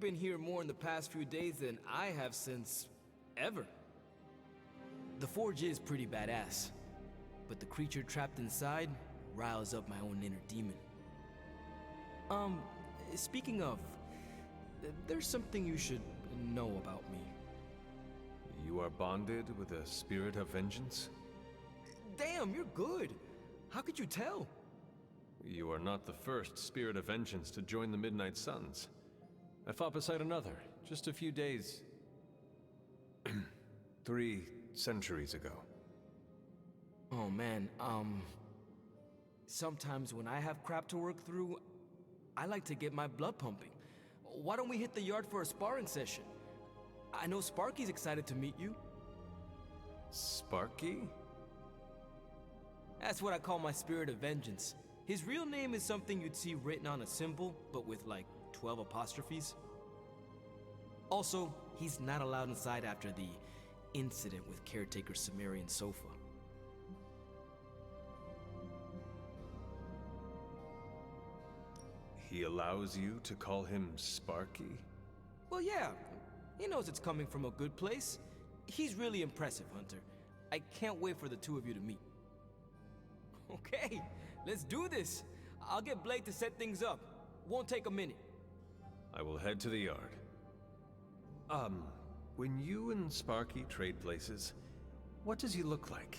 You've been here more in the past few days than I have since... ever. The forge is pretty badass, but the creature trapped inside riles up my own inner demon. Speaking of, there's something you should know about me. You are bonded with a spirit of vengeance? Damn, you're good. How could you tell? You are not the first spirit of vengeance to join the Midnight Suns. I fought beside another, just a few days... 3 centuries ago. Oh man, sometimes when I have crap to work through, I like to get my blood pumping. Why don't we hit the yard for a sparring session? I know Sparky's excited to meet you. Sparky? That's what I call my spirit of vengeance. His real name is something you'd see written on a symbol, but with like 12 apostrophes. Also, he's not allowed inside after the incident with caretaker Sumerian Sofa. He allows you to call him Sparky? Well, yeah. He knows it's coming from a good place. He's really impressive, Hunter. I can't wait for the two of you to meet. Okay, let's do this. I'll get Blake to set things up. Won't take a minute. I will head to the yard. When you and Sparky trade places, what does he look like?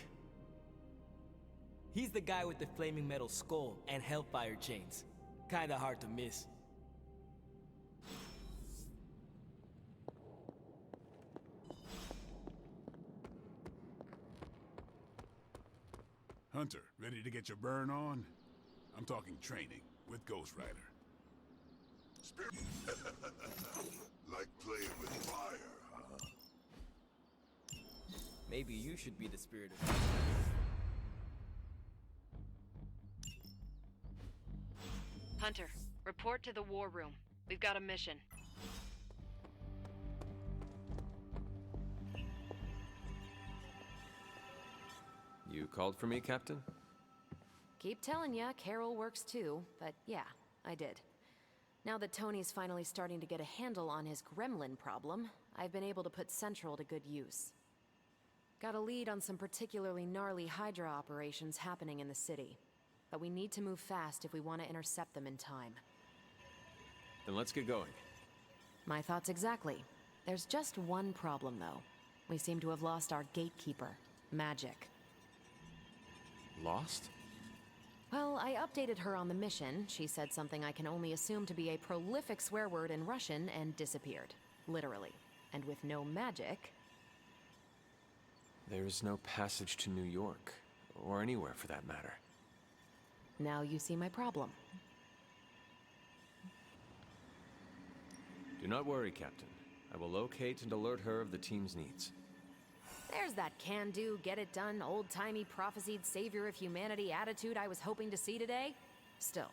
He's the guy with the flaming metal skull and hellfire chains. Kinda hard to miss. Hunter, ready to get your burn on? I'm talking training with Ghost Rider. Like playing with fire, huh? Maybe you should be the spirit of... Hunter, report to the war room. We've got a mission. You called for me, Captain? Keep telling ya, Carol works too, but yeah, I did. Now that Tony's finally starting to get a handle on his gremlin problem, I've been able to put Central to good use. Got a lead on some particularly gnarly Hydra operations happening in the city. But we need to move fast if we want to intercept them in time. Then let's get going. My thoughts exactly. There's just one problem, though. We seem to have lost our gatekeeper, Magic. Lost? Well, I updated her on the mission. She said something I can only assume to be a prolific swear word in Russian and disappeared. Literally. And with no magic... There is no passage to New York, or anywhere for that matter. Now you see my problem. Do not worry, Captain. I will locate and alert her of the team's needs. There's that can-do, get-it-done, old-timey prophesied savior of humanity attitude I was hoping to see today. Still,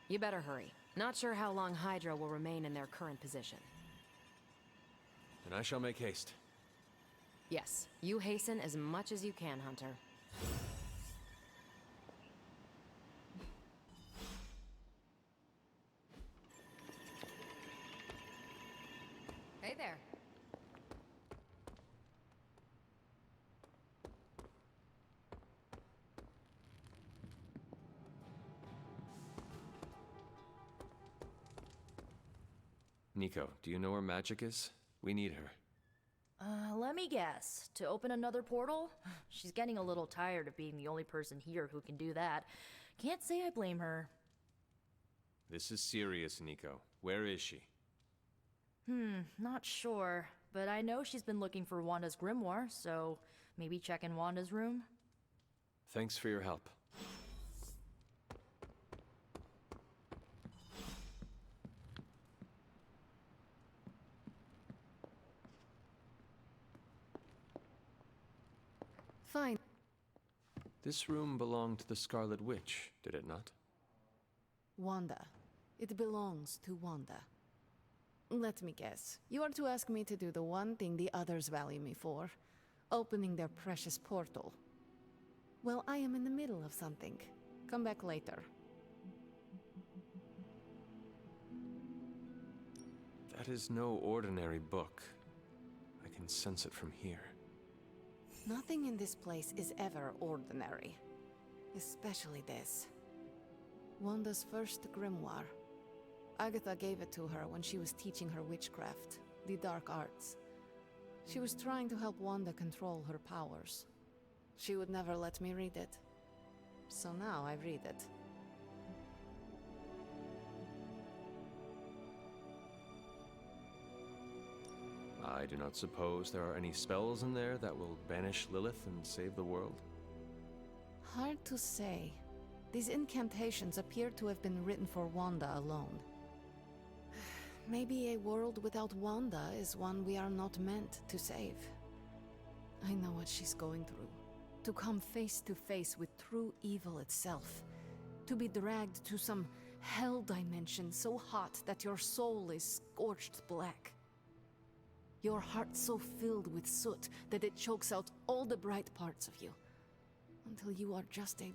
you better hurry. Not sure how long Hydra will remain in their current position. Then I shall make haste. Yes, you hasten as much as you can, Hunter. Hey there. Nico, do you know where Magic is? We need her. Let me guess. To open another portal? She's getting a little tired of being the only person here who can do that. Can't say I blame her. This is serious, Nico. Where is she? Not sure. But I know she's been looking for Wanda's grimoire, so maybe check in Wanda's room? Thanks for your help. Fine. This room belonged to the Scarlet Witch, did it not? Wanda. It belongs to Wanda. Let me guess. You are to ask me to do the one thing the others value me for. Opening their precious portal. Well, I am in the middle of something. Come back later. That is no ordinary book. I can sense it from here. Nothing in this place is ever ordinary. Especially this. Wanda's first grimoire. Agatha gave it to her when she was teaching her witchcraft, the dark arts. She was trying to help Wanda control her powers. She would never let me read it. So now I read it. I do not suppose there are any spells in there that will banish Lilith and save the world? Hard to say. These incantations appear to have been written for Wanda alone. Maybe a world without Wanda is one we are not meant to save. I know what she's going through. To come face to face with true evil itself. To be dragged to some hell dimension so hot that your soul is scorched black. Your heart so filled with soot that it chokes out all the bright parts of you. Until you are just a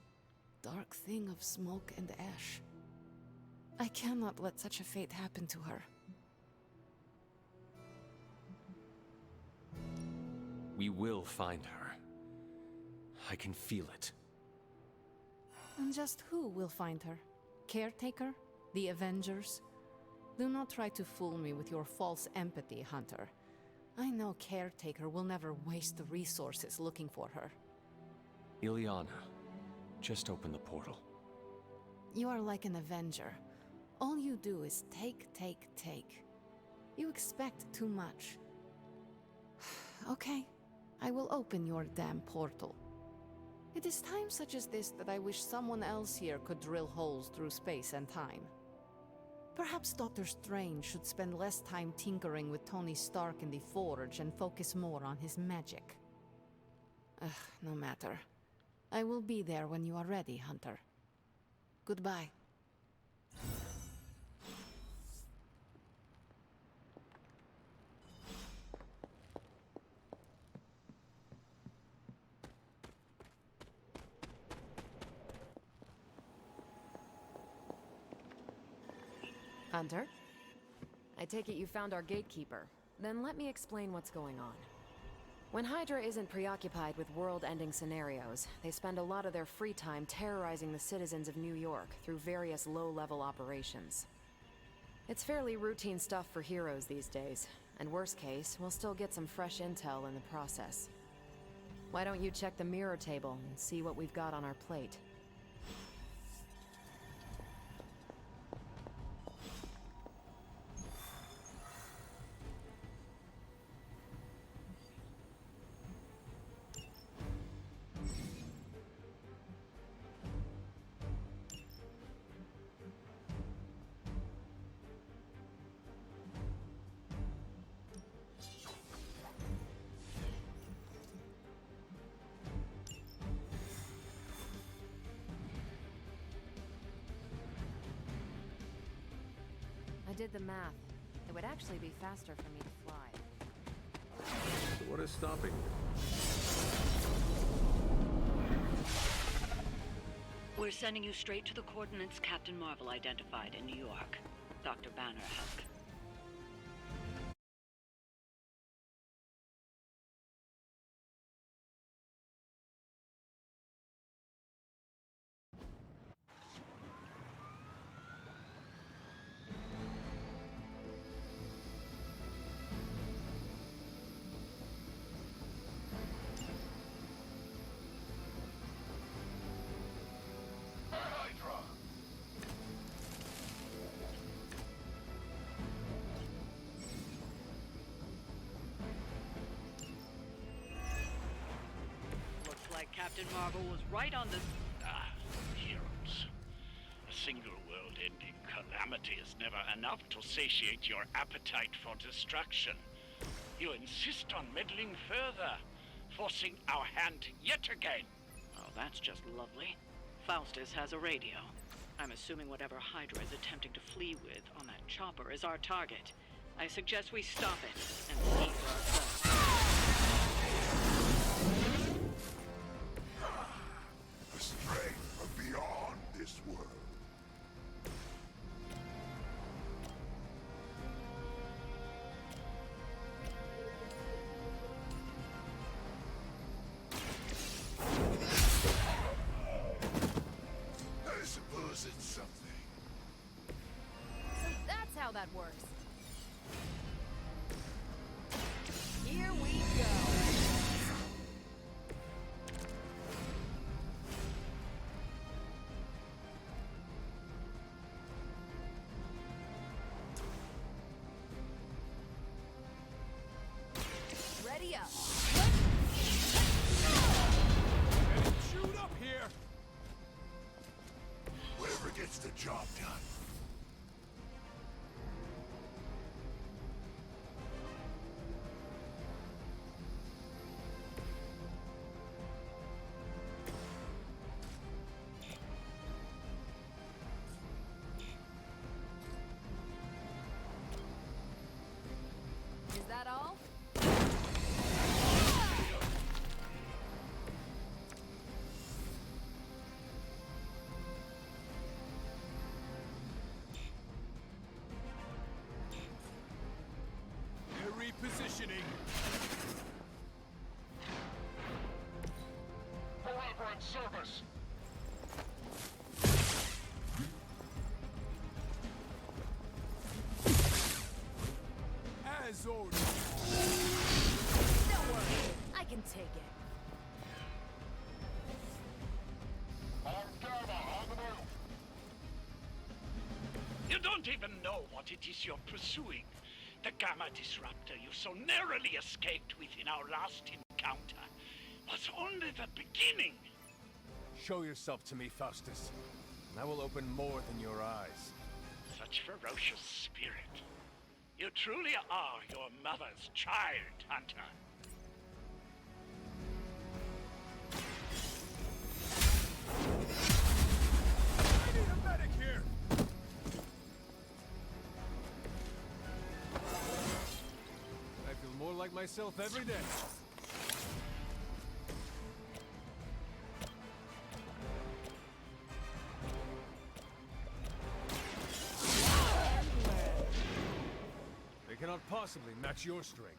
dark thing of smoke and ash. I cannot let such a fate happen to her. We will find her. I can feel it. And just who will find her? Caretaker? The Avengers? Do not try to fool me with your false empathy, Hunter. I know Caretaker will never waste the resources looking for her. Ilyana, just open the portal. You are like an Avenger. All you do is take. You expect too much. Okay, I will open your damn portal. It is times such as this that I wish someone else here could drill holes through space and time. Perhaps Doctor Strange should spend less time tinkering with Tony Stark in the Forge and focus more on his magic. No matter. I will be there when you are ready, Hunter. Goodbye. Hunter? I take it you found our gatekeeper. Then let me explain what's going on. When Hydra isn't preoccupied with world-ending scenarios, they spend a lot of their free time terrorizing the citizens of New York through various low-level operations. It's fairly routine stuff for heroes these days, and worst case, we'll still get some fresh intel in the process. Why don't you check the mirror table and see what we've got on our plate? I did the math. It would actually be faster for me to fly. So what is stopping you? We're sending you straight to the coordinates Captain Marvel identified in New York. Dr. Banner has. Captain Marvel was right on the... Heroes. A single world-ending calamity is never enough to satiate your appetite for destruction. You insist on meddling further, forcing our hand yet again. Oh, that's just lovely. Faustus has a radio. I'm assuming whatever Hydra is attempting to flee with on that chopper is our target. I suggest we stop it and see for ourselves. The strength of beyond this world. that works. Here we go. Ready up. Shoot up here! Whoever gets the job done. Is that all? They're repositioning. Forever in service. As ordered. Don't worry. I can take it. You don't even know what it is you're pursuing. The Gamma Disruptor you so narrowly escaped with in our last encounter was only the beginning. Show yourself to me, Faustus, and I will open more than your eyes. Such ferocious spirit. You truly are your mother's child, Hunter. I need a medic here! I feel more like myself every day. They cannot possibly match your strength.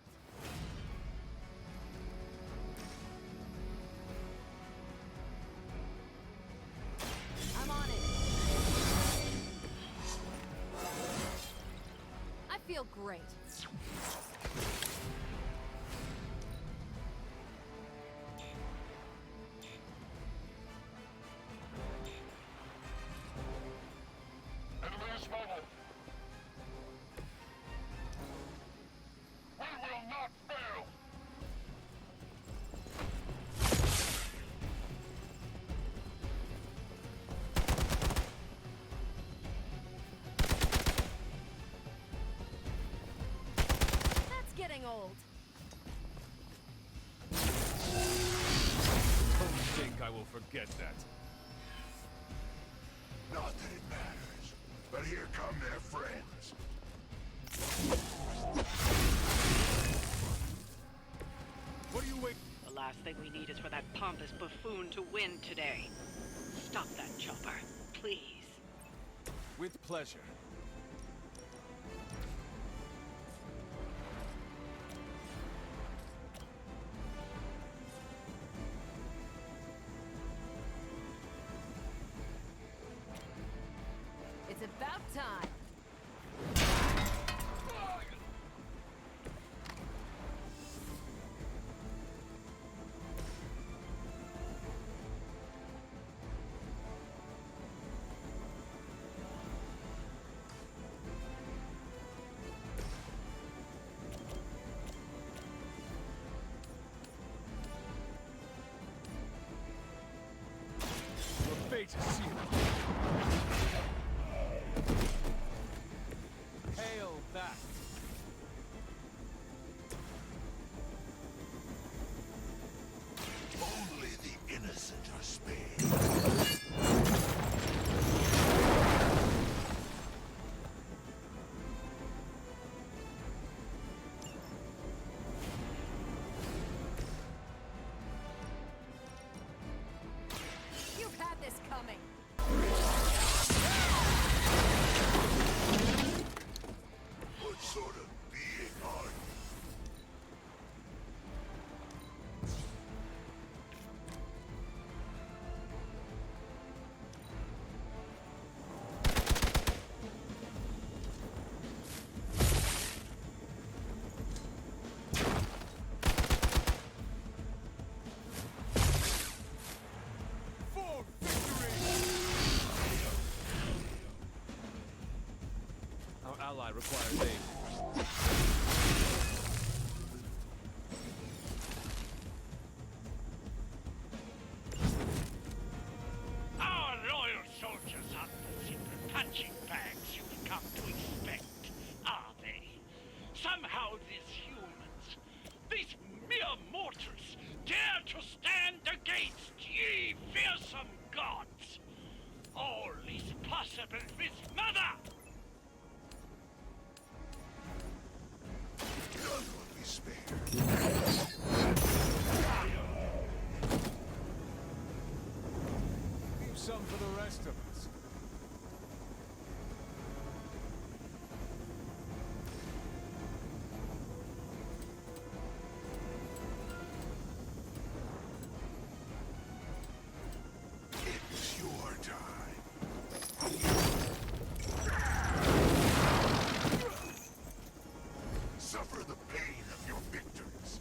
I'm on it. I feel great. Enemy is mobile. We will not fail. That's getting old. Don't think I will forget that. Not that it matters. But here come their friends. What are you waiting? The last thing we need is for that pompous buffoon to win today. Stop that chopper, please. With pleasure. It's about time. Your fate is sealed. Hail back. Only the innocent are spared. You've had this coming. ally requires aid. Our loyal soldiers aren't the simple punching bags you've come to expect, are they? Somehow these humans, these mere mortals, dare to stand against ye fearsome gods! All is possible with Mother! None will be spared. Leave some for the rest of us. It's your time. Suffer the pain of your victims.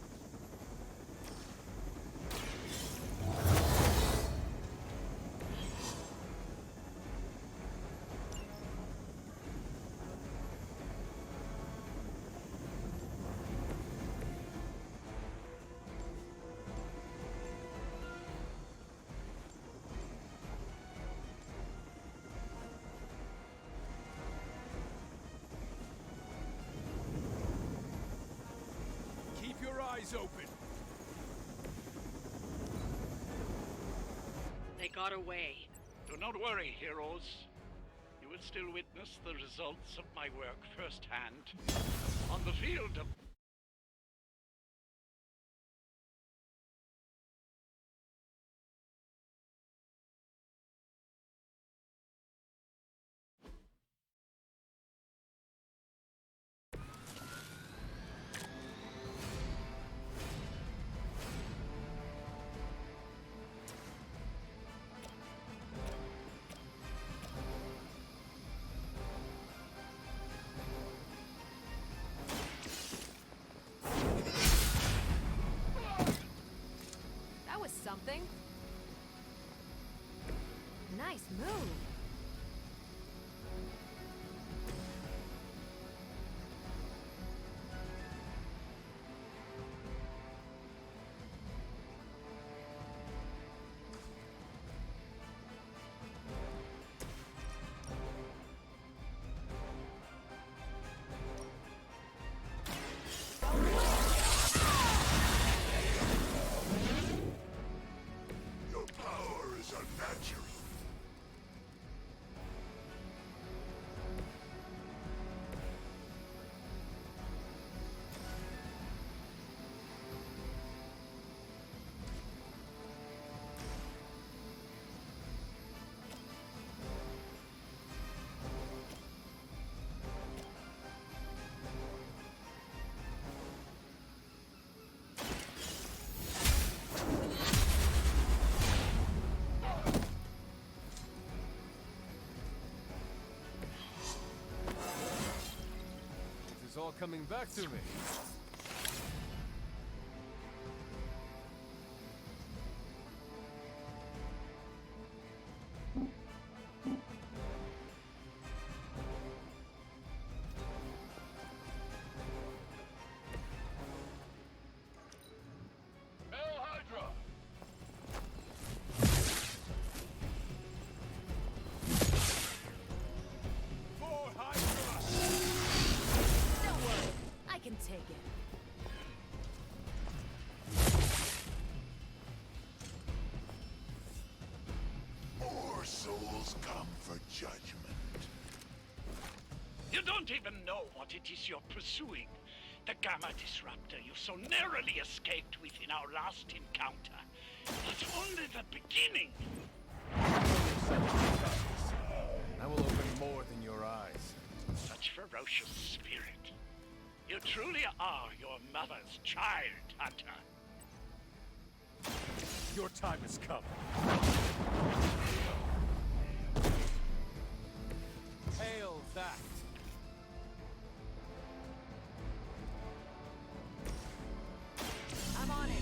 Keep your eyes open. They got away. Do not worry, heroes. You will still witness the results of my work firsthand. On the field of... That was something. Nice move. Your power is unnatural. It is all coming back to me. Hail Hydra! For Hydra! Don't worry, I can take it. More souls come for judgment. You don't even know what it is you're pursuing. The Gamma Disruptor you so narrowly escaped with in our last encounter. But only the beginning. I will open more than your eyes. Such ferocious spirit. You truly are your mother's child, Hunter. Your time has come. Hail that! I'm on it.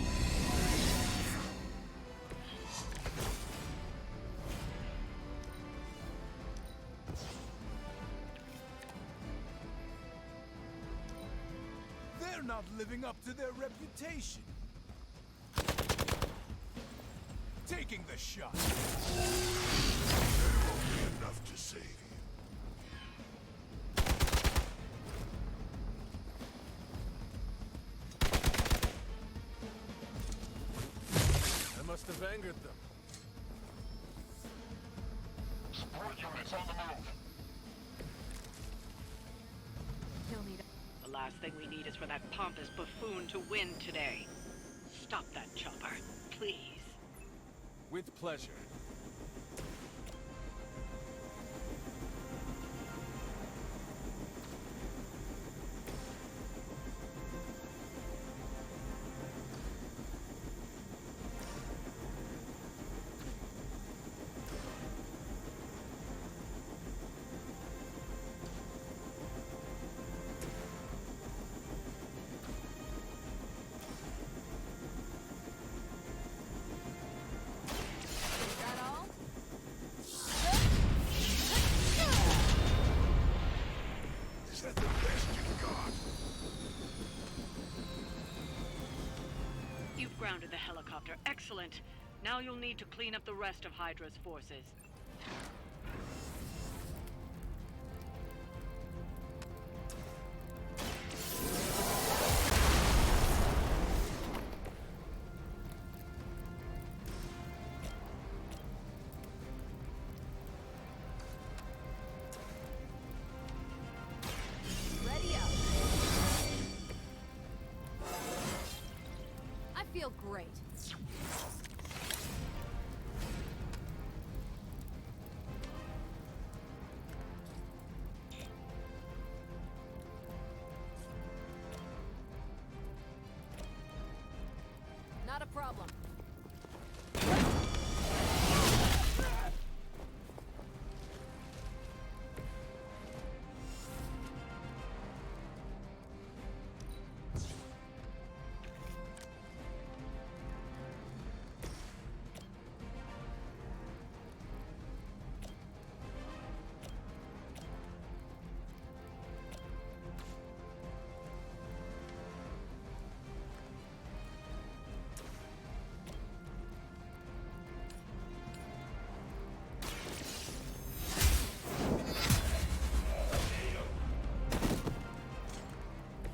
They're not living up to their reputation. Taking the shot. There won't be enough to save you. I must have angered them. Support units on the move. You'll need The last thing we need is for that pompous buffoon to win today. Stop that chopper, please. With pleasure. that all? Is that the best you've got? You've grounded the helicopter. Excellent. Now you'll need to clean up the rest of Hydra's forces. Ready up. I feel great. Not a problem.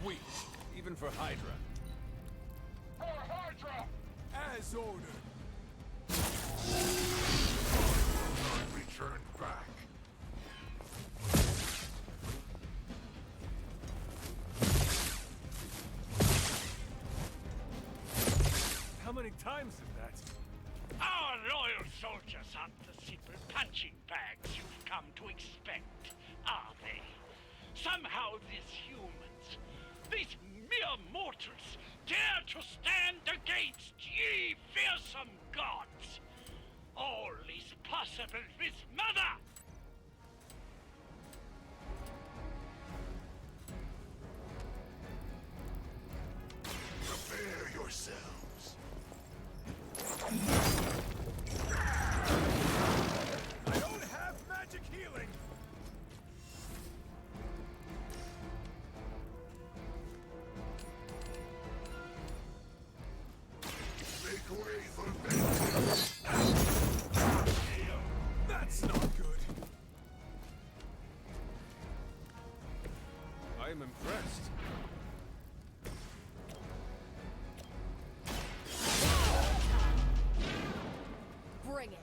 Weak, even for Hydra. For Hydra! As ordered. Return back. How many times is that? Our loyal soldiers aren't the simple punching bags you've come to expect, are they? Somehow these humans, these mere mortals, dare to stand against ye fearsome gods. All is possible with Mother! Prepare yourselves. I don't have magic healing! Make way for vengeance. That's not good. I am impressed. Bring it.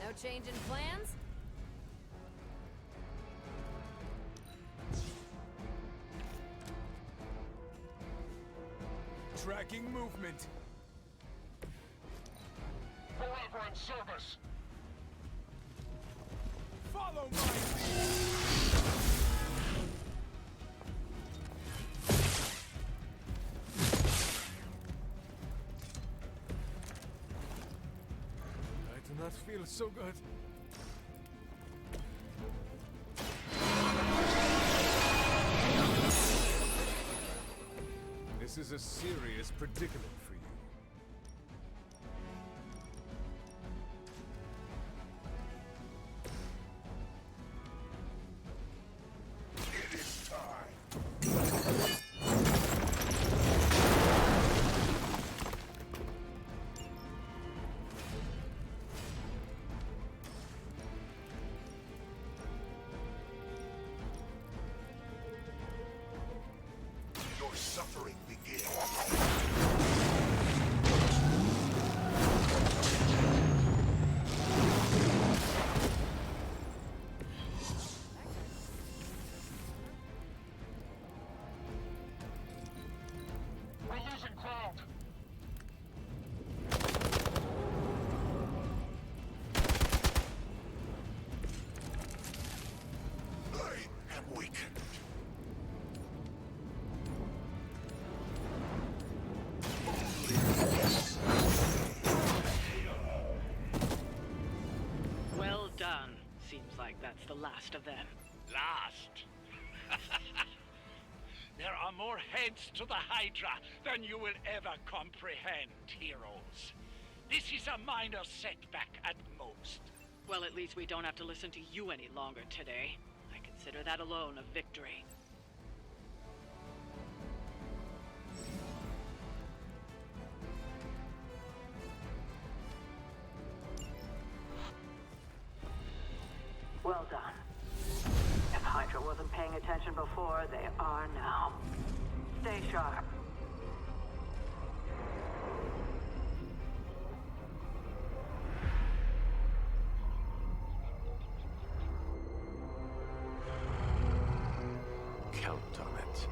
No change in plans? Tracking movement. Forever in service. Follow my lead. I do not feel so good. This is a serious predicament for you. It is time. suffering begin. We're losing ground. I am weakened. Well done. Seems like that's the last of them. Last. There are more heads to the Hydra than you will ever comprehend, heroes. This is a minor setback at most. Well, at least we don't have to listen to you any longer today. I consider that alone a victory. Well done. If Hydra wasn't paying attention before, they are now. Stay sharp. Count on it.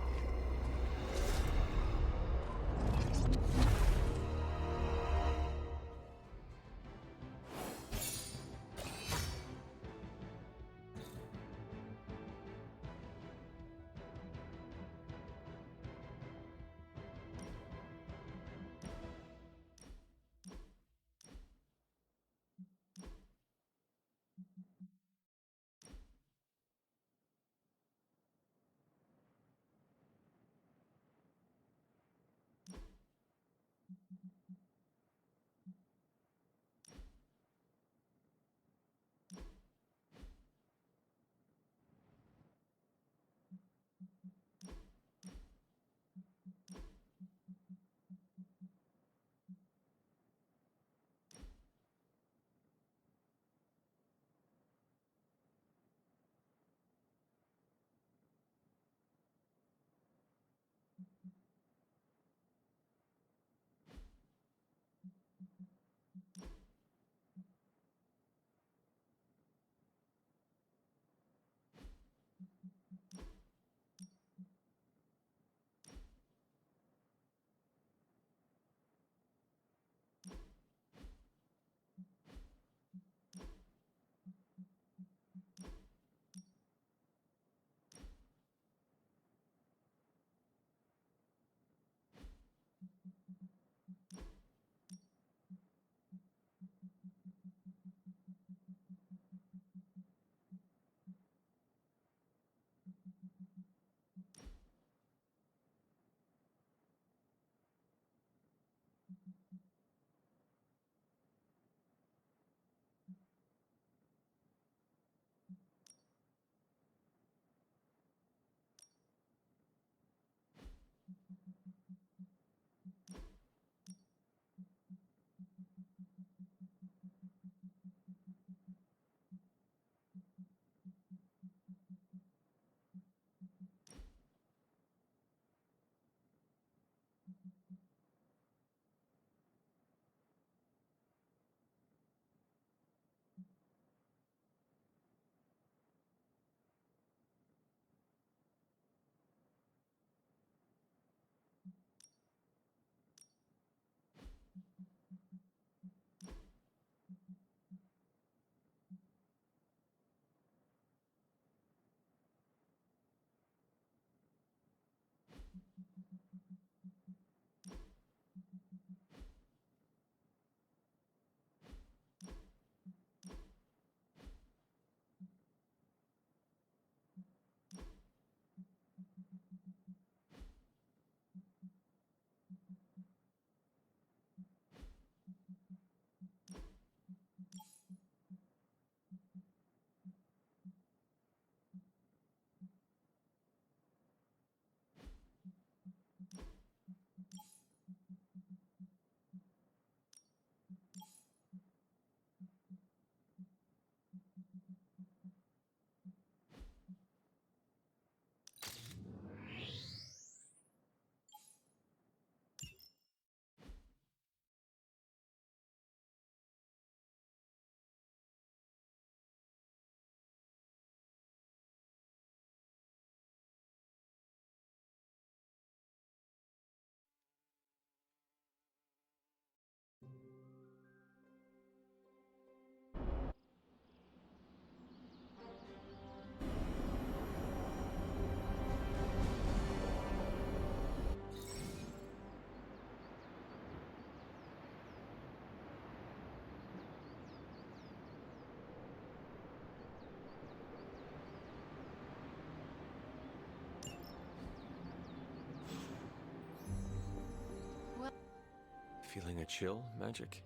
Feeling a chill, Magic?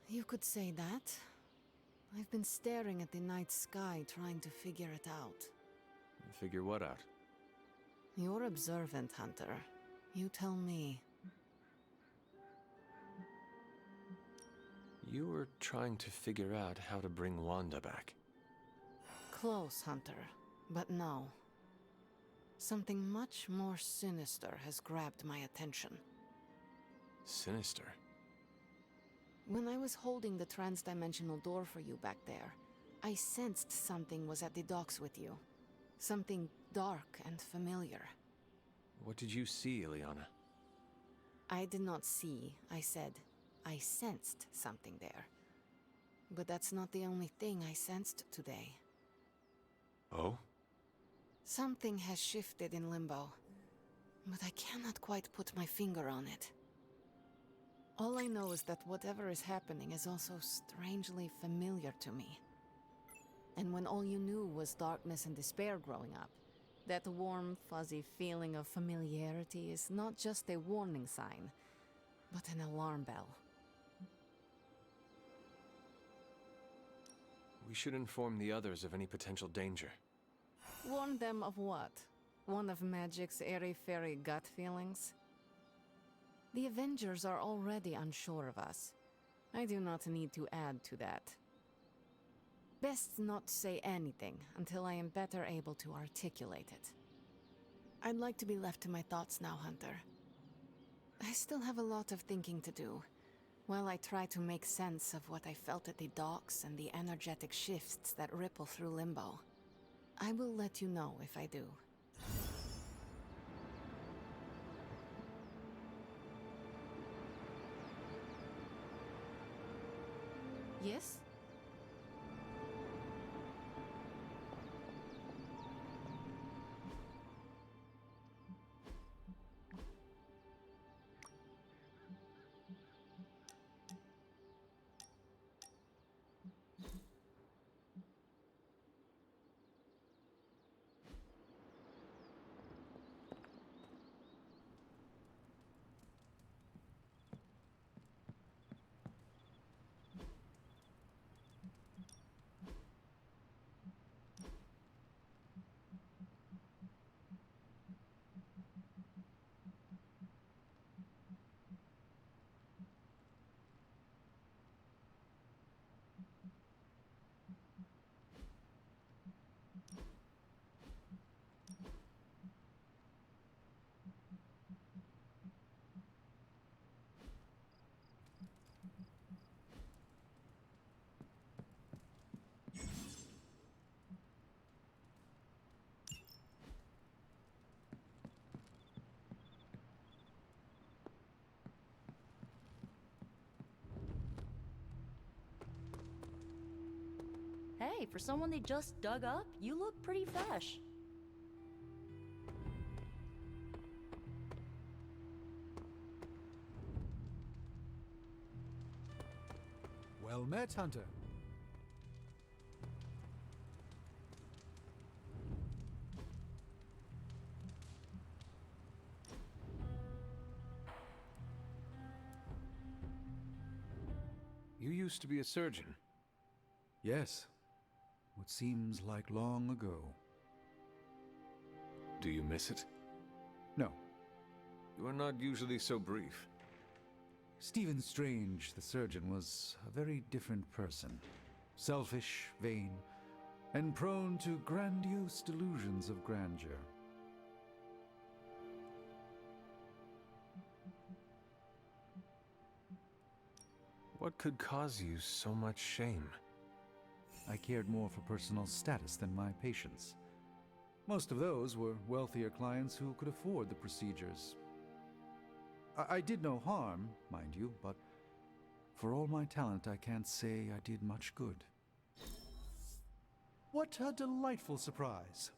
You could say that. I've been staring at the night sky trying to figure it out. Figure what out? You're observant, Hunter. You tell me. You were trying to figure out how to bring Wanda back. Close, Hunter. But no. Something much more sinister has grabbed my attention. Sinister? When I was holding the transdimensional door for you back there, I sensed something was at the docks with you. Something dark and familiar. What did you see, Ileana? I did not see, I said. I sensed something there. But that's not the only thing I sensed today. Oh? Something has shifted in Limbo, but I cannot quite put my finger on it. All I know is that whatever is happening is also strangely familiar to me. And when all you knew was darkness and despair growing up, that warm, fuzzy feeling of familiarity is not just a warning sign, but an alarm bell. We should inform the others of any potential danger. Warn them of what? One of Magic's airy-fairy gut feelings? The Avengers are already unsure of us. I do not need to add to that. Best not say anything until I am better able to articulate it. I'd like to be left to my thoughts now, Hunter. I still have a lot of thinking to do, while I try to make sense of what I felt at the docks and the energetic shifts that ripple through Limbo. I will let you know if I do. Yes? Hey, for someone they just dug up, you look pretty fresh. Well met, Hunter. You used to be a surgeon. Yes. What seems like long ago. Do you miss it? No. You are not usually so brief. Stephen Strange, the surgeon, was a very different person. Selfish, vain, and prone to grandiose delusions of grandeur. What could cause you so much shame? I cared more for personal status than my patients. Most of those were wealthier clients who could afford the procedures. I did no harm, mind you, but for all my talent, I can't say I did much good. What a delightful surprise.